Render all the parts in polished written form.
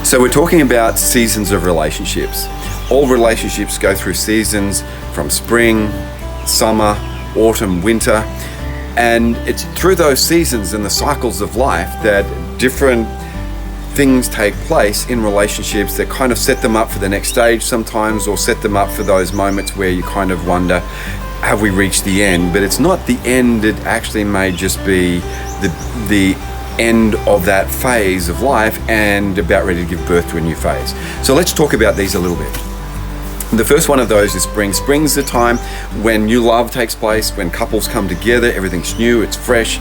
So we're talking about seasons of relationships. All relationships go through seasons from spring, summer, autumn, winter, and it's through those seasons and the cycles of life that different things take place in relationships that kind of set them up for the next stage sometimes, or set them up for those moments where you kind of wonder, have we reached the end? But it's not the end, it actually may just be the end of that phase of life and about ready to give birth to a new phase. So let's talk about these a little bit. The first one of those is spring. Spring's the time when new love takes place, when couples come together, everything's new, it's fresh,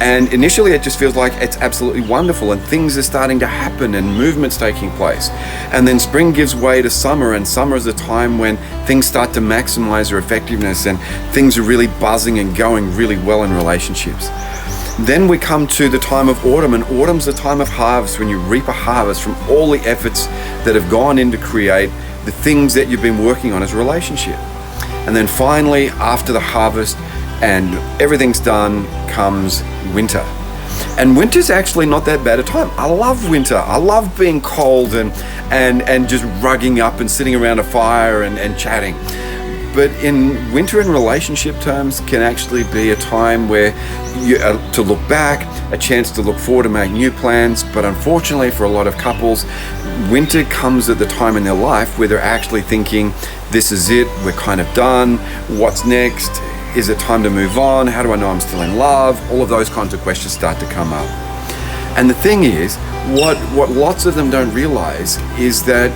and initially it just feels like it's absolutely wonderful and things are starting to happen and movement's taking place. And then spring gives way to summer, and summer is a time when things start to maximize their effectiveness and things are really buzzing and going really well in relationships. Then we come to the time of autumn, and autumn's the time of harvest, when you reap a harvest from all the efforts that have gone in to create the things that you've been working on as a relationship. And then finally, after the harvest and everything's done, comes winter. And winter's actually not that bad a time. I love winter. I love being cold and just rugging up and sitting around a fire and chatting. But in winter in relationship terms can actually be a time where you to look back, a chance to look forward and make new plans. But unfortunately for a lot of couples, winter comes at the time in their life where they're actually thinking, this is it, we're kind of done, what's next? Is it time to move on? How do I know I'm still in love? All of those kinds of questions start to come up. And the thing is, what lots of them don't realize is that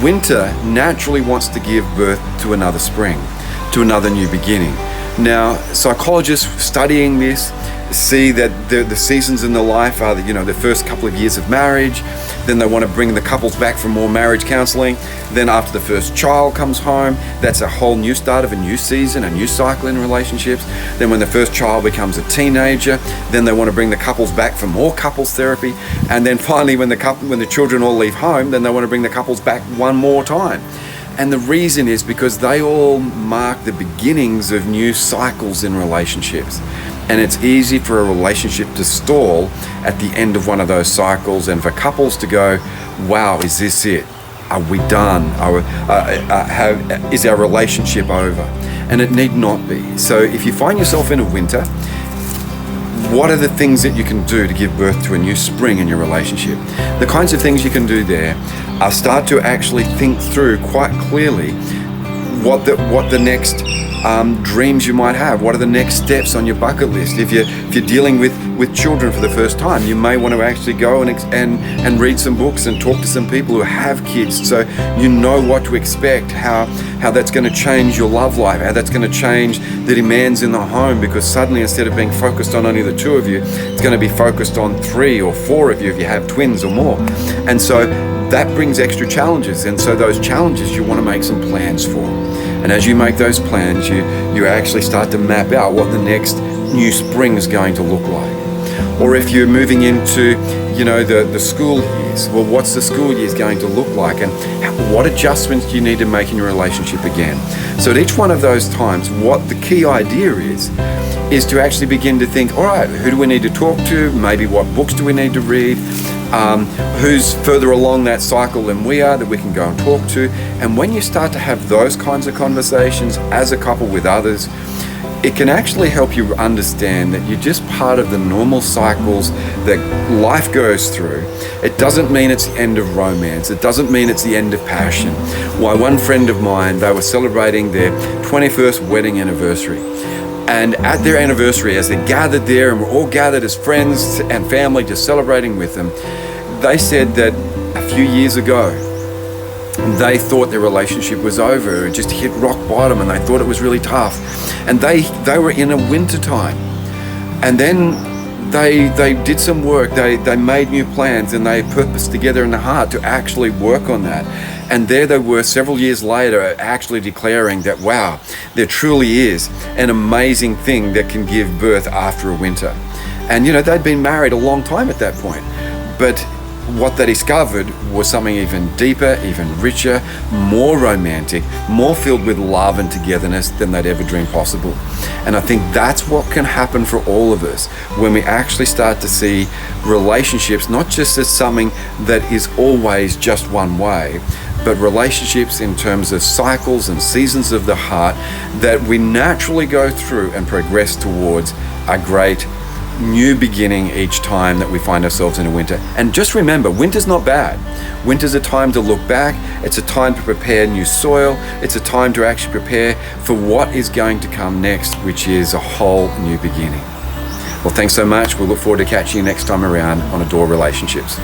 winter naturally wants to give birth to another spring, to another new beginning. Now, psychologists studying this see that the seasons in their life are the first couple of years of marriage, then they want to bring the couples back for more marriage counseling, then after the first child comes home, that's a whole new start of a new season, a new cycle in relationships. Then when the first child becomes a teenager, then they want to bring the couples back for more couples therapy, and then finally when the children all leave home, then they want to bring the couples back one more time. And the reason is because they all mark the beginnings of new cycles in relationships. And it's easy for a relationship to stall at the end of one of those cycles, and for couples to go, wow, is this it? Are we done? Is our relationship over? And it need not be. So if you find yourself in a winter, what are the things that you can do to give birth to a new spring in your relationship? The kinds of things you can do there are start to actually think through quite clearly what the next dreams you might have. What are the next steps on your bucket list? If you're dealing with children for the first time, you may want to actually go and read some books and talk to some people who have kids, so you know what to expect, how that's going to change your love life, how that's going to change the demands in the home, because suddenly instead of being focused on only the two of you, it's going to be focused on 3 or 4 of you if you have twins or more. And so that brings extra challenges, and so those challenges you want to make some plans for. And as you make those plans, you actually start to map out what the next new spring is going to look like. Or if you're moving into, the school years, well, what's the school years going to look like, and what adjustments do you need to make in your relationship again? So at each one of those times, what the key idea is to actually begin to think, all right, who do we need to talk to? Maybe what books do we need to read? Who's further along that cycle than we are that we can go and talk to? And when you start to have those kinds of conversations as a couple with others, it can actually help you understand that you're just part of the normal cycles that life goes through. It doesn't mean it's the end of romance. It doesn't mean it's the end of passion. Why, one friend of mine, they were celebrating their 21st wedding anniversary. And at their anniversary, as they gathered there and were all gathered as friends and family just celebrating with them, they said that a few years ago, they thought their relationship was over. It just hit rock bottom and they thought it was really tough. And they were in a winter time. And then they did some work. They made new plans and they purposed together in the heart to actually work on that. And there they were several years later actually declaring that, wow, there truly is an amazing thing that can give birth after a winter. And they'd been married a long time at that point. But what they discovered was something even deeper, even richer, more romantic, more filled with love and togetherness than they'd ever dreamed possible. And I think that's what can happen for all of us when we actually start to see relationships not just as something that is always just one way, but relationships in terms of cycles and seasons of the heart that we naturally go through and progress towards a great new beginning each time that we find ourselves in a winter. And just remember, winter's not bad. Winter's a time to look back. It's a time to prepare new soil. It's a time to actually prepare for what is going to come next, which is a whole new beginning. Well, thanks so much. We'll look forward to catching you next time around on Adore Relationships.